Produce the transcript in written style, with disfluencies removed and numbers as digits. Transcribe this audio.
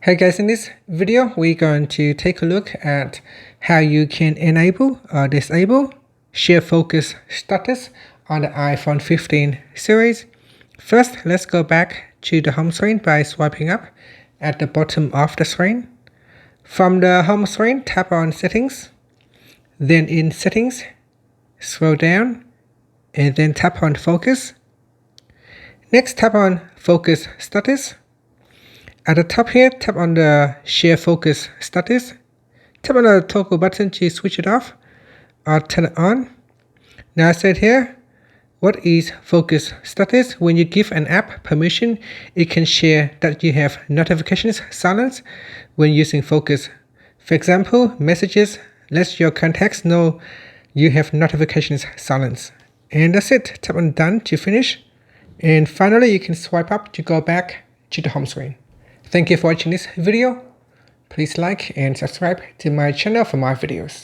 Hey guys, in this video we're going to take a look at how you can enable or disable share focus status on the iPhone 15 series. First, let's go back to the home screen by swiping up at the bottom of the screen. From the home screen, tap on Settings, then in Settings, scroll down and then tap on Focus. Next, tap on Focus Status. At the top here, tap on the Share Focus Status. Tap on the toggle button to switch it off or turn it on. Now I said here, what is focus status? When you give an app permission, it can share that you have notifications silenced when using focus. For example, messages lets your contacts know you have notifications silenced. And that's it. Tap on Done to finish. And finally, you can swipe up to go back to the home screen. Thank you for watching this video. Please like and subscribe to my channel for more videos.